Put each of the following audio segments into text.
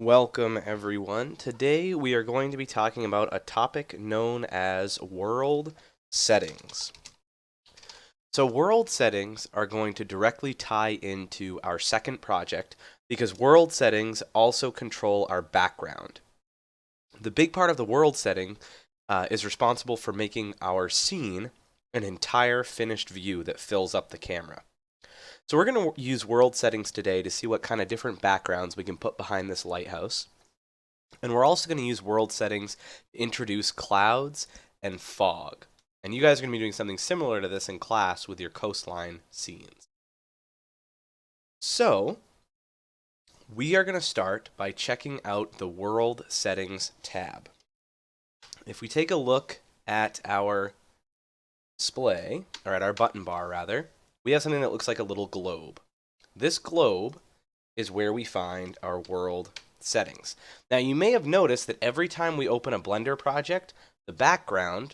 Welcome, everyone. Today we are going to be talking about a topic known as world settings. So, world settings are going to directly tie into our second project because world settings also control our background. The big part of the world setting is responsible for making our scene an entire finished view that fills up the camera. So we're going to use world settings today to see what kind of different backgrounds we can put behind this lighthouse. And we're also going to use world settings to introduce clouds and fog. And you guys are going to be doing something similar to this in class with your coastline scenes. So, we are going to start by checking out the World Settings tab. If we take a look at our display, or at our button bar rather, we have something that looks like a little globe. This globe is where we find our world settings. Now you may have noticed that every time we open a Blender project, the background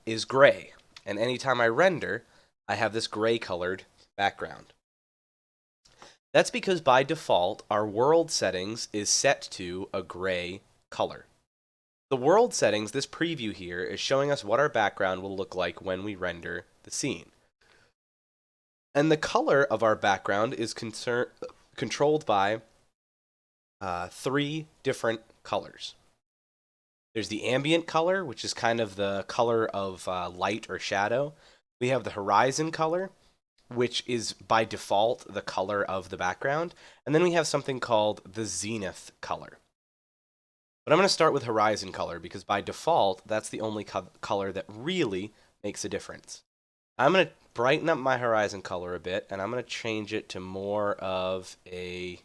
is gray. And anytime I render, I have this gray colored background. That's because by default, our world settings is set to a gray color. The world settings, this preview here, is showing us what our background will look like when we render the scene. And the color of our background is controlled by three different colors. There's the ambient color, which is kind of the color of light or shadow. We have the horizon color, which is by default the color of the background. And then we have something called the zenith color. But I'm going to start with horizon color because by default, that's the only color that really makes a difference. I'm going to brighten up my horizon color a bit, and I'm going to change it to more of a,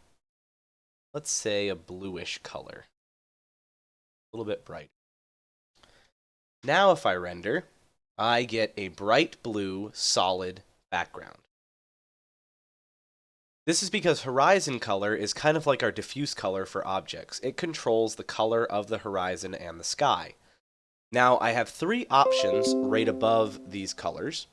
let's say, a bluish color. A little bit bright. Now if I render, I get a bright blue solid background. This is because horizon color is kind of like our diffuse color for objects. It controls the color of the horizon and the sky. Now I have three options right above these colors,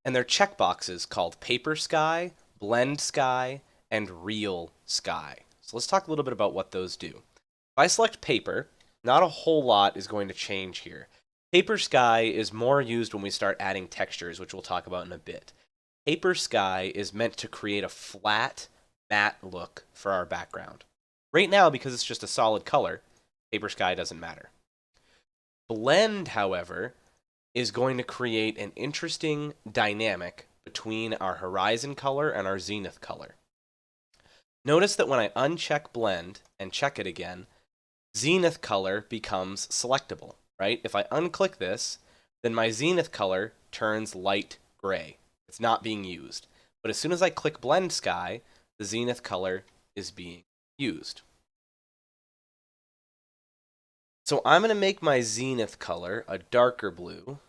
and they're checkboxes called paper sky, blend sky, and real sky. So let's talk a little bit about what those do. If I select paper, not a whole lot is going to change here. Paper sky is more used when we start adding textures, which we'll talk about in a bit. Paper sky is meant to create a flat, matte look for our background. Right now, because it's just a solid color, paper sky doesn't matter. Blend, however, is going to create an interesting dynamic between our horizon color and our zenith color. Notice that when I uncheck blend and check it again, zenith color becomes selectable, right? If I unclick this, then my zenith color turns light gray. It's not being used. But as soon as I click blend sky, the zenith color is being used. So I'm going to make my zenith color a darker blue,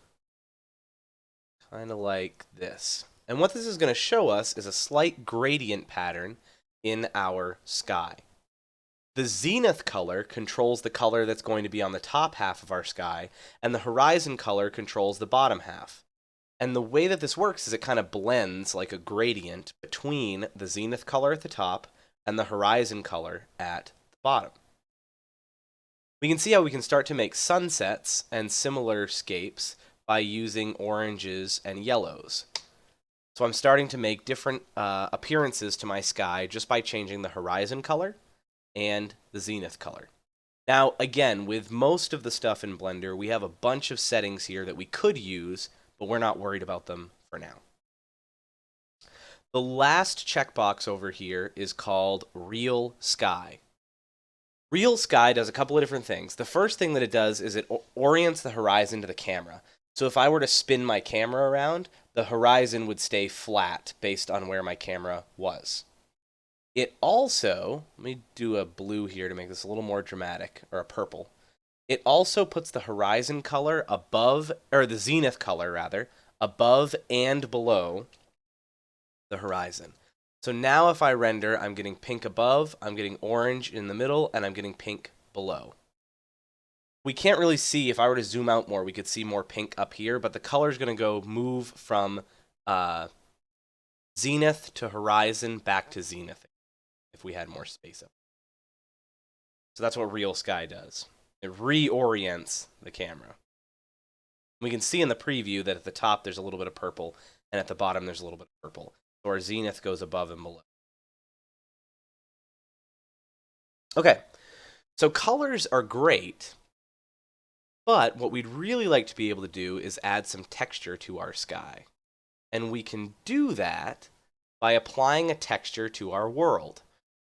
kind of like this. And what this is going to show us is a slight gradient pattern in our sky. The zenith color controls the color that's going to be on the top half of our sky, and the horizon color controls the bottom half. And the way that this works is it kind of blends like a gradient between the zenith color at the top and the horizon color at the bottom. We can see how we can start to make sunsets and similar scapes by using oranges and yellows. So I'm starting to make different appearances to my sky just by changing the horizon color and the zenith color. Now, again, with most of the stuff in Blender, we have a bunch of settings here that we could use, but we're not worried about them for now. The last checkbox over here is called Real Sky. Real Sky does a couple of different things. The first thing that it does is it orients the horizon to the camera. So if I were to spin my camera around, the horizon would stay flat based on where my camera was. It also, let me do a blue here to make this a little more dramatic, or a purple. It also puts the horizon color above, or the zenith color rather, above and below the horizon. So now if I render, I'm getting pink above, I'm getting orange in the middle, and I'm getting pink below. We can't really see, if I were to zoom out more, we could see more pink up here, but the color is going to go move from zenith to horizon back to zenith if we had more space up. So that's what real sky does. It reorients the camera. We can see in the preview that at the top there's a little bit of purple, and at the bottom there's a little bit of purple. So our zenith goes above and below. Okay, so colors are great, but what we'd really like to be able to do is add some texture to our sky. And we can do that by applying a texture to our world.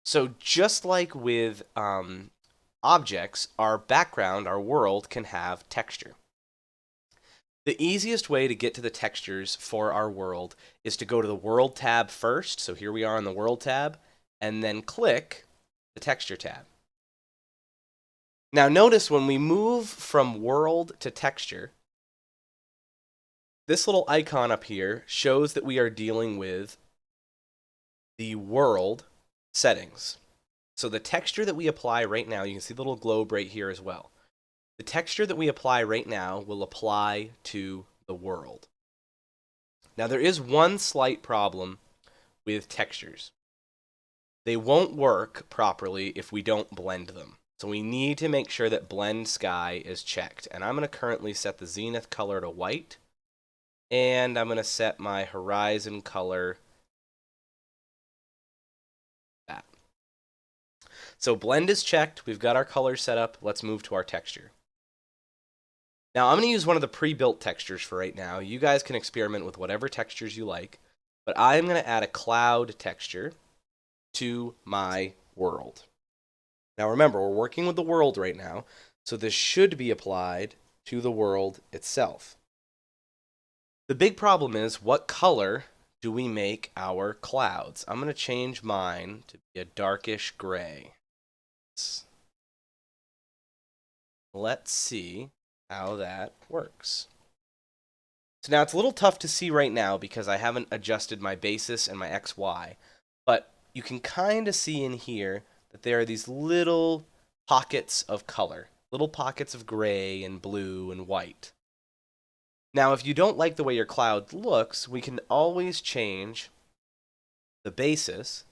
So just like with objects, our background, our world, can have texture. The easiest way to get to the textures for our world is to go to the World tab first. So here we are on the World tab, and then click the Texture tab. Now notice when we move from World to Texture, this little icon up here shows that we are dealing with the world settings. So the texture that we apply right now, you can see the little globe right here as well. The texture that we apply right now will apply to the world. Now there is one slight problem with textures. They won't work properly if we don't blend them. So we need to make sure that blend sky is checked. And I'm going to currently set the zenith color to white. And I'm going to set my horizon color that. So blend is checked. We've got our colors set up. Let's move to our texture. Now I'm going to use one of the pre-built textures for right now. You guys can experiment with whatever textures you like. But I'm going to add a cloud texture to my world. Now remember, we're working with the world right now, so this should be applied to the world itself. The big problem is, what color do we make our clouds? I'm going to change mine to be a darkish gray. Let's see how that works. So now it's a little tough to see right now because I haven't adjusted my basis and my XY, but you can kind of see in here that there are these little pockets of color, little pockets of gray and blue and white. Now, if you don't like the way your cloud looks, we can always change the basis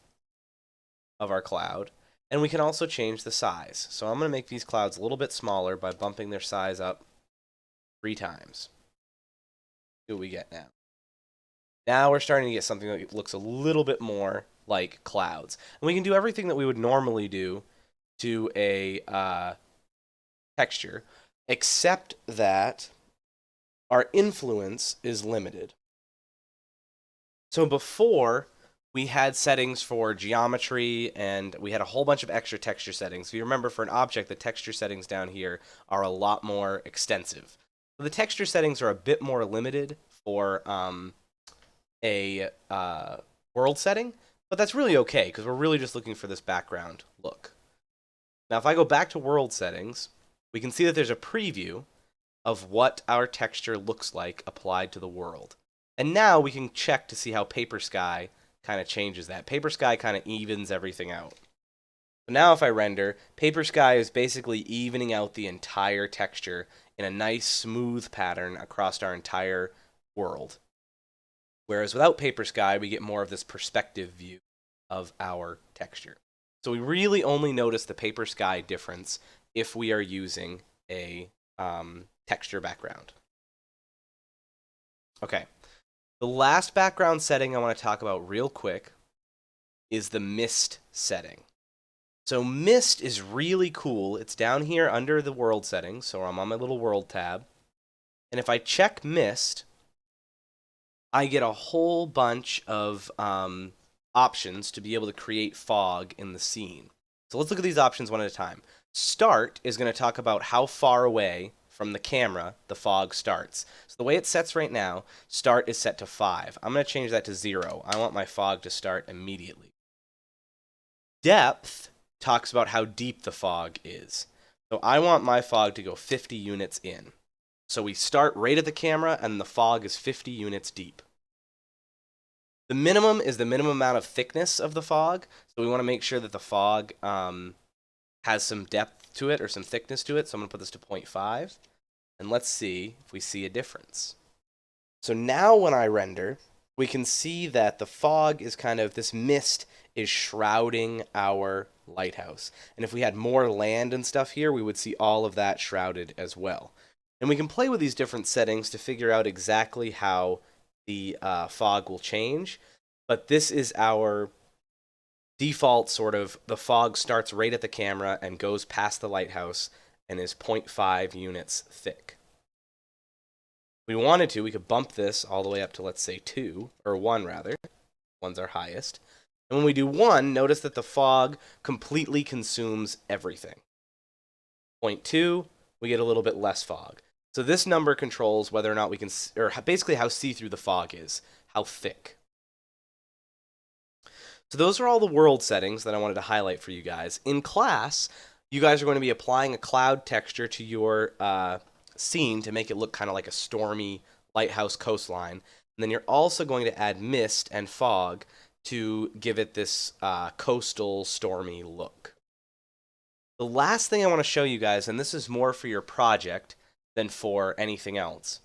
of our cloud, and we can also change the size. So I'm going to make these clouds a little bit smaller by bumping their size up 3 times. See what we get now. Now we're starting to get something that looks a little bit more like clouds. And we can do everything that we would normally do to a texture, except that our influence is limited. So before, we had settings for geometry, and we had a whole bunch of extra texture settings. If you remember, for an object, the texture settings down here are a lot more extensive. So the texture settings are a bit more limited for a world setting, but that's really okay because we're really just looking for this background look. Now if I go back to world settings, we can see that there's a preview of what our texture looks like applied to the world. And now we can check to see how Paper Sky kind of changes that. Paper Sky kind of evens everything out. So now if I render, Paper Sky is basically evening out the entire texture in a nice smooth pattern across our entire world. Whereas without Paper Sky, we get more of this perspective view of our texture. So we really only notice the Paper Sky difference if we are using a texture background. Okay, the last background setting I want to talk about real quick is the mist setting. So mist is really cool. It's down here under the world settings, so I'm on my little world tab. And if I check mist, I get a whole bunch of options to be able to create fog in the scene. So let's look at these options one at a time. Start is going to talk about how far away from the camera the fog starts. So the way it sets right now, start is set to 5. I'm going to change that to 0. I want my fog to start immediately. Depth talks about how deep the fog is. So I want my fog to go 50 units in. So we start right at the camera and the fog is 50 units deep. The minimum is the minimum amount of thickness of the fog. So we want to make sure that the fog has some depth to it or some thickness to it. So I'm going to put this to 0.5. And let's see if we see a difference. So now when I render, we can see that the fog is kind of, this mist is shrouding our lighthouse. And if we had more land and stuff here, we would see all of that shrouded as well. And we can play with these different settings to figure out exactly how the fog will change. But this is our default sort of, the fog starts right at the camera and goes past the lighthouse and is 0.5 units thick. If we wanted to, we could bump this all the way up to, let's say, 2, or 1 rather. 1's our highest. And when we do 1, notice that the fog completely consumes everything. 0.2, we get a little bit less fog. So this number controls whether or not we can, or basically how see-through the fog is, how thick. So those are all the world settings that I wanted to highlight for you guys. In class, you guys are going to be applying a cloud texture to your scene to make it look kind of like a stormy lighthouse coastline. And then you're also going to add mist and fog to give it this coastal stormy look. The last thing I want to show you guys, and this is more for your project than for anything else,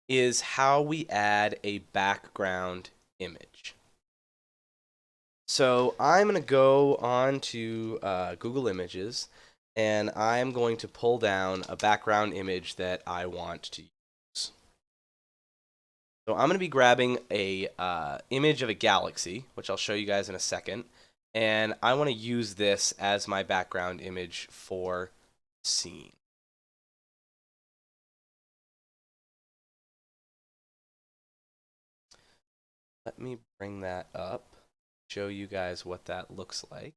is how we add a background image. So I'm going to go on to Google Images, and I'm going to pull down a background image that I want to use. So I'm going to be grabbing a image of a galaxy, which I'll show you guys in a second, and I want to use this as my background image for scene. Let me bring that up, show you guys what that looks like.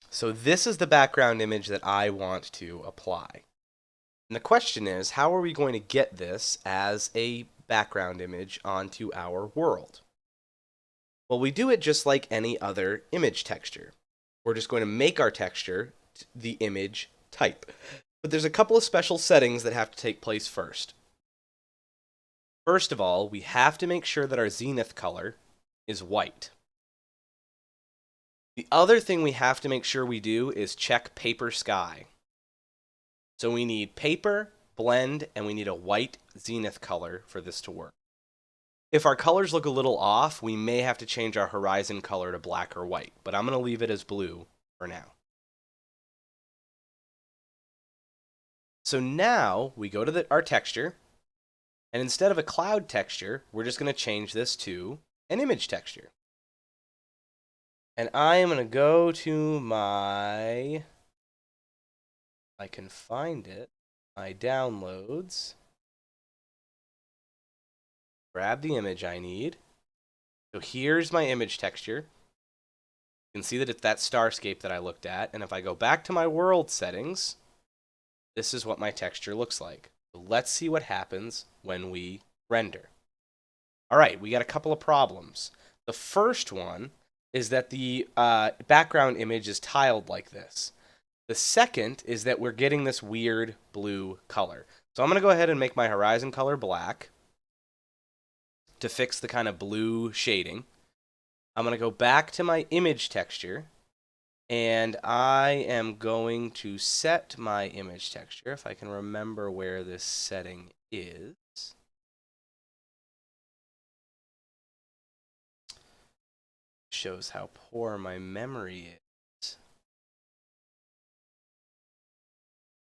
So this is the background image that I want to apply. And the question is, how are we going to get this as a background image onto our world? Well, we do it just like any other image texture. We're just going to make our texture the image type. But there's a couple of special settings that have to take place first. First of all, we have to make sure that our zenith color is white. The other thing we have to make sure we do is check paper sky. So we need paper, blend, and we need a white zenith color for this to work. If our colors look a little off, we may have to change our horizon color to black or white, but I'm going to leave it as blue for now. So now we go to our texture, and instead of a cloud texture, we're just going to change this to an image texture. And I am going to go to my, I can find it, my downloads, grab the image I need. So here's my image texture. You can see that it's that starscape that I looked at, and if I go back to my world settings, this is what my texture looks like. So let's see what happens when we render. All right, we got a couple of problems. The first one is that the background image is tiled like this. The second is that we're getting this weird blue color. So I'm going to go ahead and make my horizon color black to fix the kind of blue shading. I'm going to go back to my image texture, and I am going to set my image texture, if I can remember where this setting is. Shows how poor my memory is.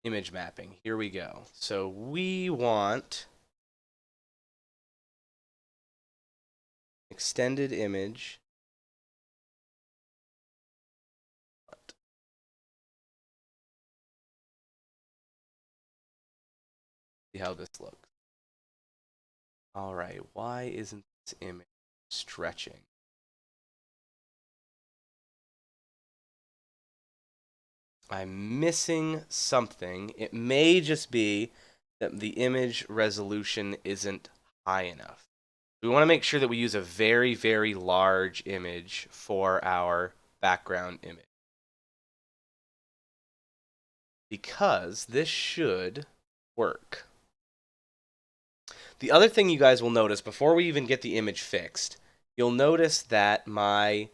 Image mapping, here we go. So we want extended image. See how this looks. All right, why isn't this image stretching? I'm missing something. It may just be that the image resolution isn't high enough. We want to make sure that we use a very, very large image for our background image, because this should work. The other thing you guys will notice before we even get the image fixed, you'll notice that my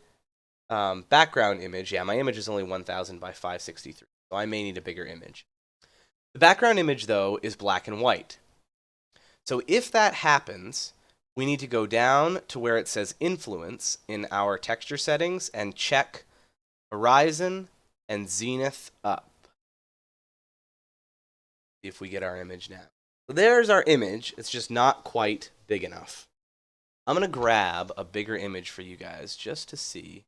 background image, my image is only 1000 by 563, so I may need a bigger image. The background image, though, is black and white. So if that happens, we need to go down to where it says influence in our texture settings and check horizon and zenith up. See if we get our image now. So there's our image. It's just not quite big enough. I'm going to grab a bigger image for you guys just to see.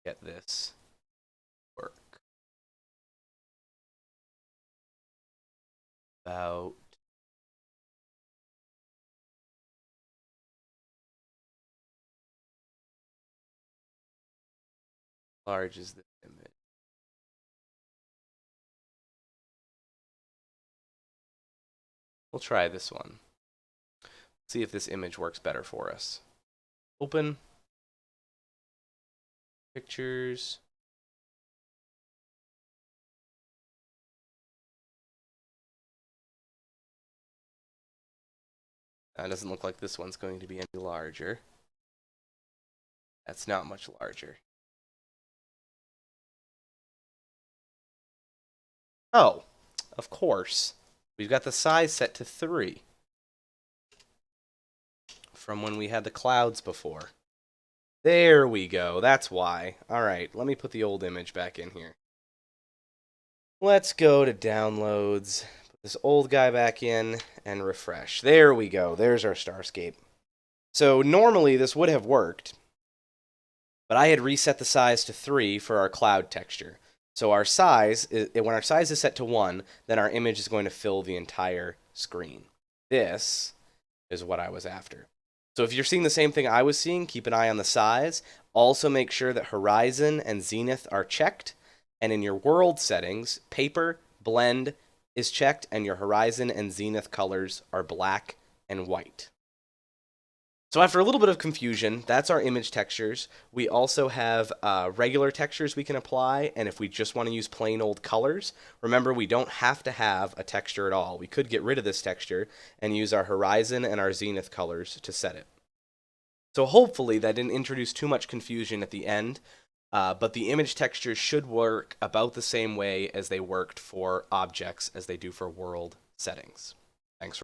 Get this work. About large is this image? We'll try this one. See if this image works better for us. Open. Pictures. It doesn't look like this one's going to be any larger. That's not much larger. Oh, of course. We've got the size set to 3 from when we had the clouds before. There we go. That's why. All right, let me put the old image back in here. Let's go to downloads. Put this old guy back in and refresh. There we go. There's our Starscape. So normally this would have worked, but I had reset the size to 3 for our cloud texture. So our size, when our size is set to 1, then our image is going to fill the entire screen. This is what I was after. So if you're seeing the same thing I was seeing, keep an eye on the size. Also make sure that horizon and zenith are checked. And in your world settings, paper, blend is checked, and your horizon and zenith colors are black and white. So after a little bit of confusion, that's our image textures. We also have regular textures we can apply, and if we just want to use plain old colors, remember we don't have to have a texture at all. We could get rid of this texture and use our horizon and our zenith colors to set it. So hopefully that didn't introduce too much confusion at the end, but the image textures should work about the same way as they worked for objects as they do for world settings.